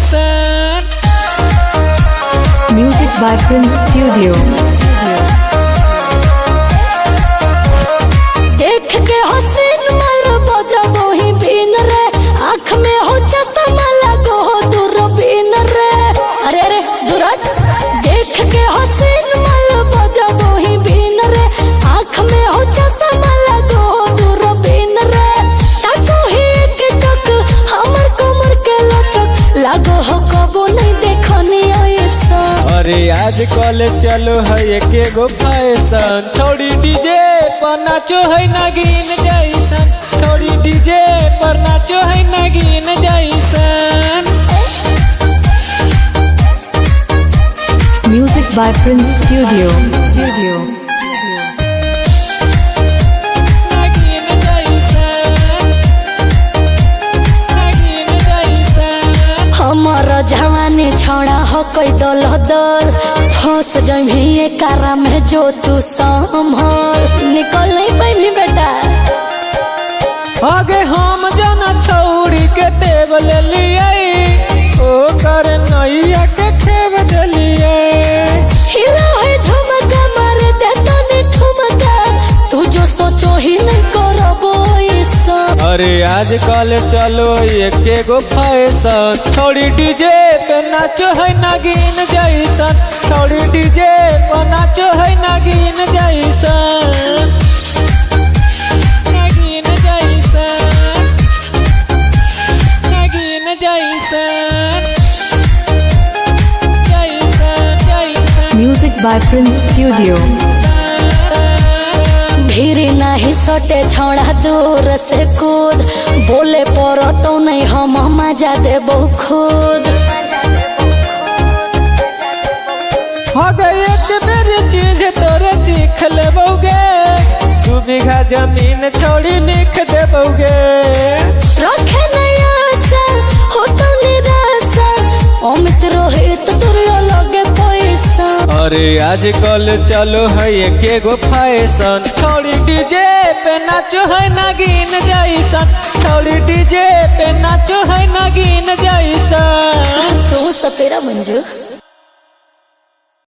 जैसन। Music by Prince Studio। देख के हसीन मर बजबो ही बीन रे, आँख में हो चश्मा लगो हो दूरबीन रे। अरे अरे दूरट। देख के हसीन मर बजबो ही बीन रे, आँख में हो चश्मा लगो हो दूरबीन रे। ताको ही एक टक हमर कमर के लचक लगो हो कबो नहीं देखनी ऐसा। अरे आज कल चलो है एक गो फैशन, थोड़ी डीजे पर नाचो है नागिन जैसन, थोड़ी डीजे पर नाचो है नागिन जैसन। Music by Prince Studio। नागिन जैसन, नागिन जैसन। हमारा जवानी छौड़ा हो कोई दल दल, फंस जमी कारा में जो तू संभल, निकल नहीं पाई बेटा। आगे हम जना छौड़ी के टेबल लिए, ओ कर नैया के खेब दिलिए। हिला है झुमका मार दे तो ने ठुमका, तू जो सोचो ही नहीं करबो ऐसा। अरे आज कल चलो एक गो फैशन, थोड़ी डीजे पे नाचो है नागिन जैसन, थोड़ी डीजे पे नाचो है नागिन जैसन। नागिन जैसन, नागिन जैसन, जैसन जैसन। Music by Prince Studio। भीरी नहीं सटे छौड़ा दूर से कूद, बोले पर तो नहीं हम मजा देबो खुद। गए एक मेरी चीज तोरे चीख लेबोगे, 2 बीघा जमीन छोड़ी लिख देबोगे। रखे नहीं आशा हो तो निराशा, अमित रोहित तुरियो लगे पैसा। अरे आज कल चलो है एक गो फैशन, थोड़ी डीजे पे नाचो है नागिन जैसन, थोड़ी डीजे पे नाचो है नागिन जैसन। तू सपेरा मंजू।